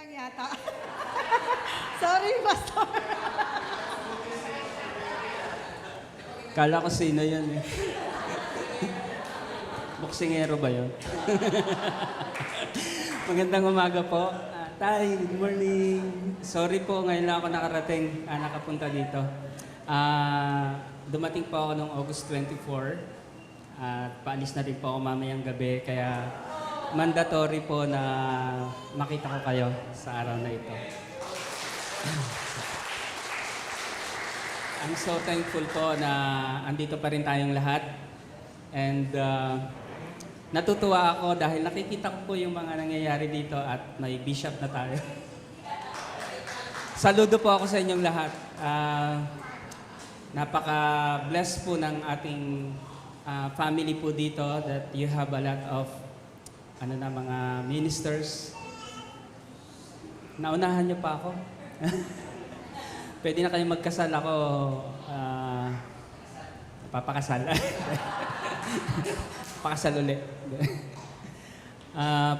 lang yata. Sorry, Pastor. Kala ko sino yun eh. Boksingero ba yun? Magandang umaga po. Tay, good morning. Sorry po, ngayon lang ako nakarating, nakapunta dito. Dumating po ako noong August 24. At paalis na rin po ako mamayang gabi, kaya mandatory po na makita ko kayo sa araw na ito. I'm so thankful po na andito pa rin tayong lahat. And natutuwa ako dahil nakikita ko po yung mga nangyayari dito at may bishop na tayo. Saludo po ako sa inyong lahat. Napaka-blessed po ng ating family po dito that you have a lot of mga ministers. Naunahan niyo pa ako. Pwede na kayo magkasal, ako papakasal. Pakasal ulit.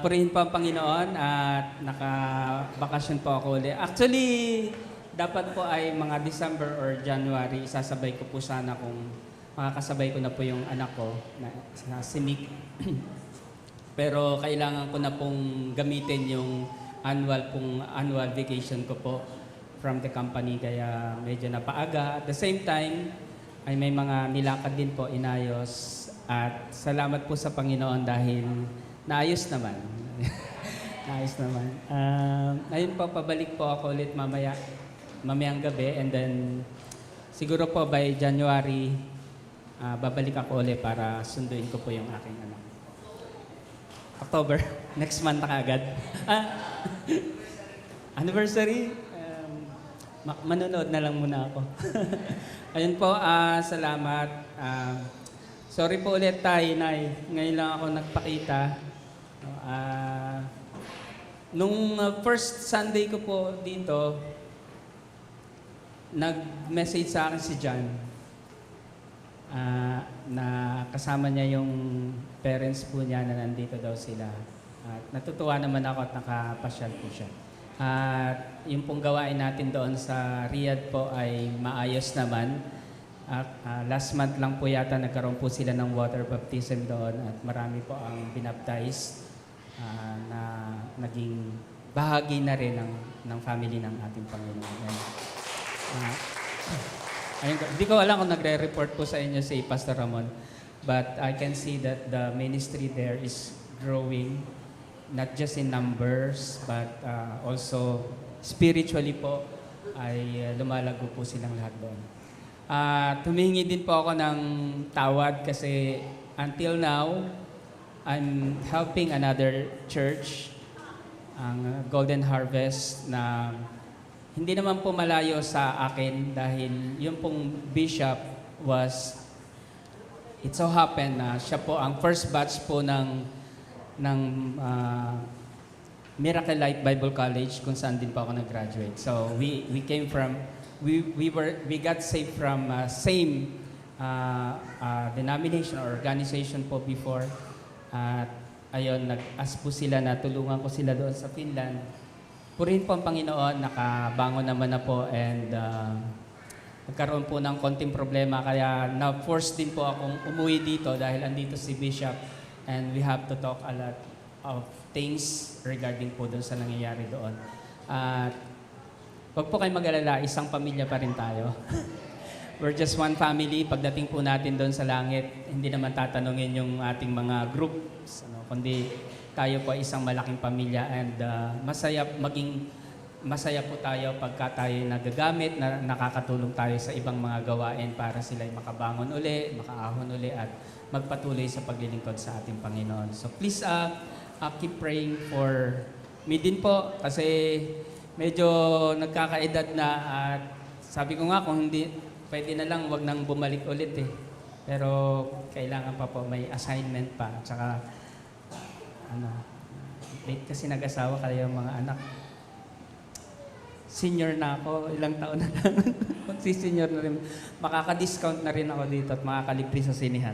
Purihin po ang Panginoon at nakabakasyon po ako ulit. Actually, dapat po ay mga December or January, isasabay ko po sana kung makakasabay ko na po yung anak ko na si Nick. Pero kailangan ko na pong gamitin yung annual vacation ko po from the company, kaya medyo napaaga. At the same time, ay may mga nilakad din po, inayos. At salamat po sa Panginoon dahil naayos naman. Naayos naman. Ayun po, pabalik po ako ulit mamayang gabi. And then, siguro po by January, babalik ako ulit para sunduin ko po yung aking anak. October, next month na kaagad. Anniversary, manonood na lang muna ako. Ayun po, salamat. Sorry po ulit tayo, Nay. Ngayon lang ako nagpakita. Nung first Sunday ko po dito, nag-message sa akin si John na kasama niya yung parents po niya na nandito daw sila. At natutuwa naman ako at nakapasyal po siya. At yung pong gawain natin doon sa Riyadh po ay maayos naman. Last month lang po yata nagkaroon po sila ng water baptism doon at marami po ang binaptize na naging bahagi na rin ng family ng ating Panginoon. Hindi ko alam kung nagre-report po sa inyo si Pastor Ramon, but I can see that the ministry there is growing, not just in numbers, but also spiritually po ay lumalago po silang lahat doon. Tumingi din po ako ng tawad kasi until now, I'm helping another church, ang Golden Harvest, na hindi naman po malayo sa akin dahil yung pong bishop it so happened na siya po ang first batch po ng Miracle Light Bible College kung saan din po ako nag-graduate. So we came from we got saved from same denomination or organization po before. At ayun, nag-ask po sila na tulungan ko sila doon sa Finland. Purihin po ang Panginoon, nakabangon naman na po, and nagkaroon po ng konting problema kaya na-force din po akong umuwi dito dahil andito si Bishop and we have to talk a lot of things regarding po doon sa nangyayari doon. At huwag po kayong mag-alala, isang pamilya pa rin tayo. We're just one family. Pagdating po natin doon sa langit, hindi naman tatanungin yung ating mga groups, kundi tayo po isang malaking pamilya, and masaya po tayo pagka tayo nagagamit, na nakakatulong tayo sa ibang mga gawain para sila makabangon uli, makaahon uli, at magpatuloy sa paglilingkod sa ating Panginoon. So please keep praying for me din po kasi medyo nagkakaedad na, at sabi ko nga kung hindi, pwede na lang, wag nang bumalik ulit eh. Pero kailangan pa po, may assignment pa, at saka late kasi nag-asawa kaya yung mga anak. Senior na ako, ilang taon na lang. Senior na rin. Makaka-discount na rin ako dito at makakalibre sa sinihan.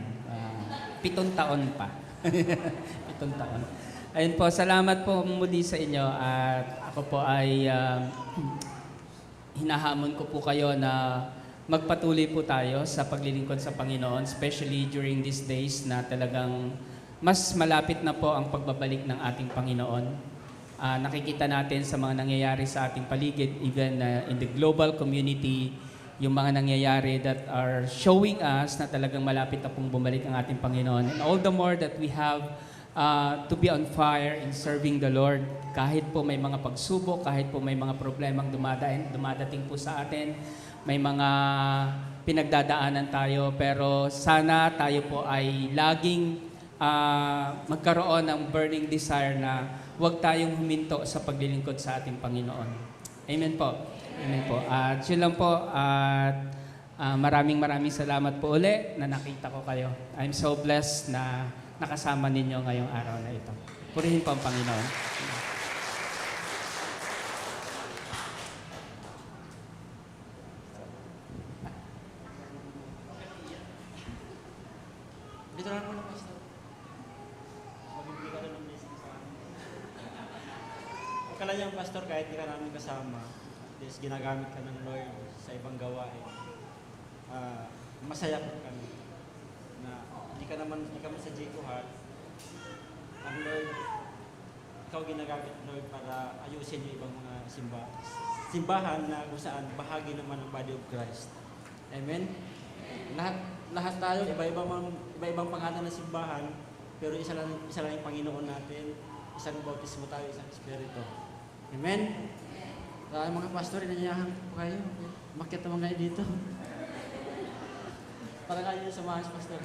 7 taon pa. 7 taon. Ayun po, salamat po muli sa inyo at ako po ay hinahamon ko po kayo na magpatuloy po tayo sa paglilingkod sa Panginoon, especially during these days na talagang mas malapit na po ang pagbabalik ng ating Panginoon. Nakikita natin sa mga nangyayari sa ating paligid, even in the global community, yung mga nangyayari that are showing us na talagang malapit na pong bumalik ang ating Panginoon. And all the more that we have to be on fire in serving the Lord. Kahit po may mga pagsubok, kahit po may mga problemang dumadating po sa atin, may mga pinagdadaanan tayo, pero sana tayo po ay laging magkaroon ng burning desire na huwag tayong huminto sa paglilingkod sa ating Panginoon. Amen po. Amen po. At yun lang po. At maraming salamat po uli na nakita ko kayo. I'm so blessed na nakasama ninyo ngayong araw na ito. Purihin po ang Panginoon. Dito na muna, Pastor. Magbibigay ka rin ng blessing sa amin. Huwag ka lang yung Pastor, kahit di ka namin kasama. Yes, ginagamit ka ng Lord sa ibang gawain. Masaya po kami na hindi ka man sa Jaco Heart. Ang Lord, ikaw ginagamit, Lord, para ayusin yung ibang mga simbahan na kung saan bahagi naman ng body of Christ. Amen? Lahat tayo, iba-ibang pangalan ng simbahan, pero isa lang yung Panginoon natin, isang bautismo tayo, isang Espiritu. Amen? Mga pastor, inanyahan po kayo. Umakyat naman kayo dito. Para kayo yung samahan sa pastor.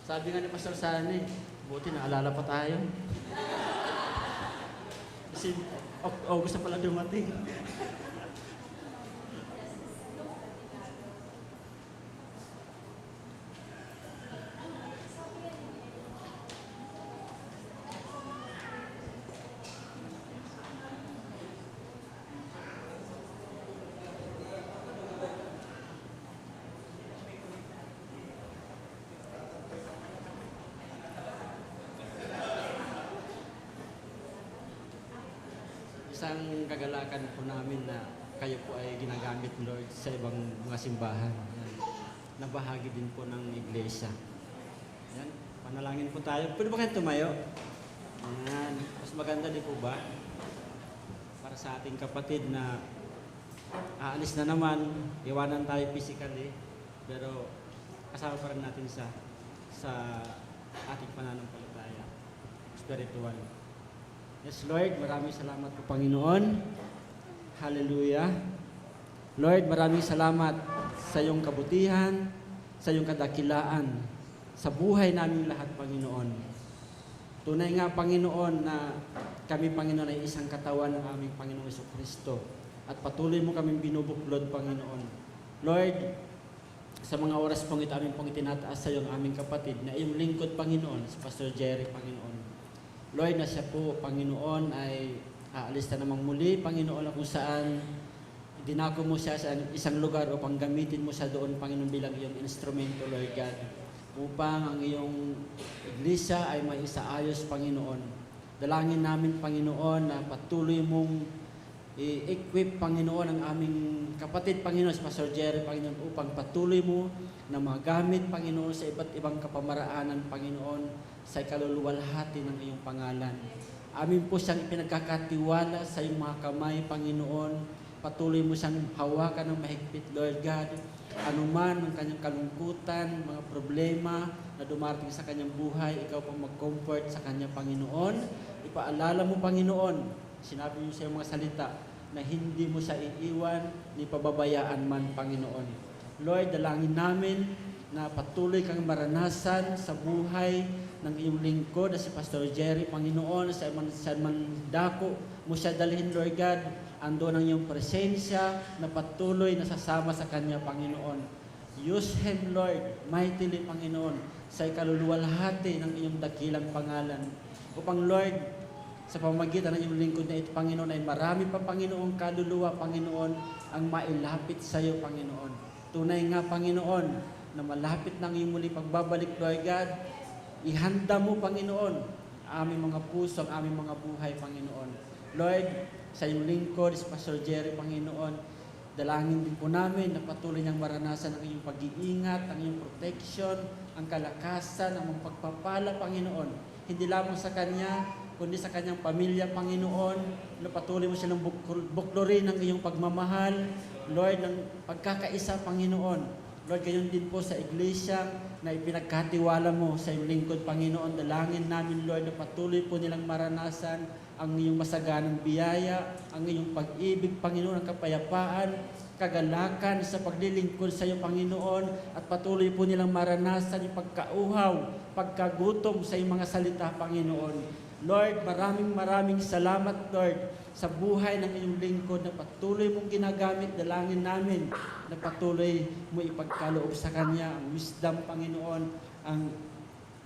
Sabi nga ni Pastor Sani, buti naalala pa tayo. Kasi August na pala dumating. Isang kagalakan po namin na kayo po ay ginagamit, Lord, sa ibang mga simbahan. Yan. Na bahagi din po ng iglesia. Yan. Panalangin po tayo. Pwede ba kayo tumayo? Yan. Mas maganda din po ba? Para sa ating kapatid na aalis na naman, iwanan tayo physically, pero kasama pa rin natin sa ating pananampalataya, spiritual. Yes, Lord, maraming salamat po, Panginoon. Hallelujah. Lord, maraming salamat sa iyong kabutihan, sa iyong kadakilaan, sa buhay namin lahat, Panginoon. Tunay nga, Panginoon, na kami, Panginoon, ay isang katawan ng aming Panginoong Jesucristo. At patuloy mo kaming binubuklod, Panginoon. Lord, sa mga oras pong ito, aming pong itinataas sa iyo ang aming kapatid, na iyong lingkod, Panginoon, si Pastor Jerry, Panginoon. Lord, na siya po, Panginoon, ay aalis na namang muli, Panginoon, na kung saan dinako mo siya sa isang lugar upang gamitin mo siya doon, Panginoon, bilang iyong instrumento, Lord God, upang ang iyong iglesia ay may isaayos, Panginoon. Dalangin namin, Panginoon, na patuloy mong i-equip, Panginoon, ang aming kapatid, Panginoon, si Pastor Jerry, Panginoon, upang patuloy mo na magamit, Panginoon, sa iba't ibang kapamaraanan, Panginoon, sa ikaluluwalhati ng iyong pangalan. Amin po siyang ipinagkakatiwala sa iyong mga kamay, Panginoon. Patuloy mo siyang hawakan ng mahigpit, Lord God. Anuman ang kanyang kalungkutan, mga problema na dumarating sa kanyang buhay, ikaw pang mag-comfort sa kanya, Panginoon. Ipaalala mo, Panginoon, sinabi mo sa iyong mga salita, na hindi mo siya iiwan, ni pababayaan man, Panginoon. Lord, dalangin namin na patuloy kang maranasan sa buhay ng iyong lingkod na si Pastor Jerry, Panginoon, sa man dako mo siya dalhin, Lord God, ando ng iyong presensya na patuloy na sasama sa kanya, Panginoon. Use him, Lord, mightily, Panginoon, sa ikaluluwalhati ng iyong dakilang pangalan. Upang, Lord, sa pamagitan ng iyong lingkod na ito, Panginoon, ay marami pa, Panginoon, kaluluwa, Panginoon, ang mailapit sa iyo, Panginoon. Tunay nga, Panginoon, na malapit ng iyong muli pagbabalik, Lord God, ihanda mo, Panginoon, aming mga puso, ang aming mga buhay, Panginoon. Lord, sa iyong lingkod, si Pastor Jerry, Panginoon, dalangin din po namin na patuloy niyang maranasan ang iyong pag-iingat, ang iyong protection, ang kalakasan, ang mga pagpapala, Panginoon. Hindi lamang sa Kanya, kundi sa Kanyang pamilya, Panginoon. Na patuloy mo silang buklorin ng iyong pagmamahal, Lord, ng pagkakaisa, Panginoon. Lord, gayon din po sa iglesia na ipinagkatiwala mo sa iyong lingkod, Panginoon. Dalangin namin, Lord, na patuloy po nilang maranasan ang iyong masaganang biyaya, ang iyong pag-ibig, Panginoon, ang kapayapaan, kagalakan sa paglilingkod sa iyo, Panginoon, at patuloy po nilang maranasan yung pagkauhaw, pagkagutom sa iyong mga salita, Panginoon. Lord, maraming salamat, Lord, sa buhay ng iyong lingkod na patuloy mong ginagamit. Dalangin namin na patuloy mo ipagkaloob sa Kanya ang wisdom, Panginoon, ang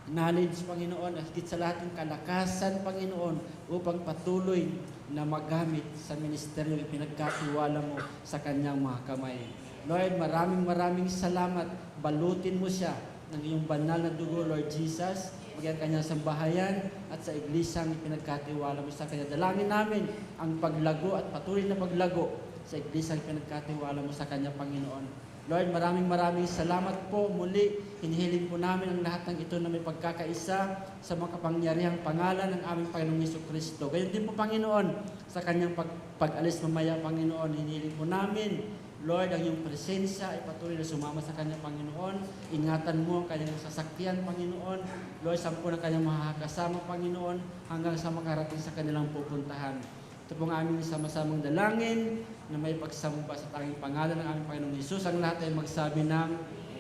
knowledge, Panginoon, at higit sa lahat yung kalakasan, Panginoon, upang patuloy na magamit sa ministeryo yung pinagkatiwala mo sa Kanyang mga kamay. Lord, maraming salamat. Balutin mo siya ng iyong banal na dugo, Lord Jesus, maging Kanyang sambahayan at sa iglesyang ipinagkatiwala mo sa Kanya. Dalangin namin ang paglago at patuloy na paglago sa iglesyang ipinagkatiwala mo sa Kanya, Panginoon. Lord, maraming salamat po. Muli, hinihiling po namin ang lahat ng ito na may pagkakaisa sa makapangyarihang pangalan ng aming Panginoong Jesucristo. Gayon din po, Panginoon, sa Kanyang pag-alis mamaya, Panginoon, hinihiling po namin, Lord, ang iyong presensya ay patuloy na sumama sa Kanya, Panginoon. Ingatan mo ang Kanyang sasakyan, Panginoon. Lord, sampu ng Kanyang makakasama, Panginoon, hanggang sa makarating sa kanilang pupuntahan. Ito pong aming sama-samang dalangin na may pagsamba sa tanging pangalan ng aming Panginoong Jesus. Ang lahat ay magsabi ng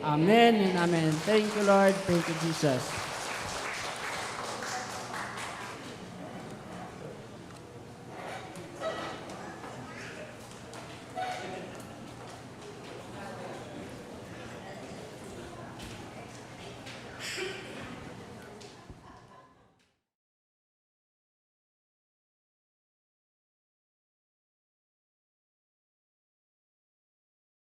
Amen and Amen. Thank you, Lord. Thank you, Jesus.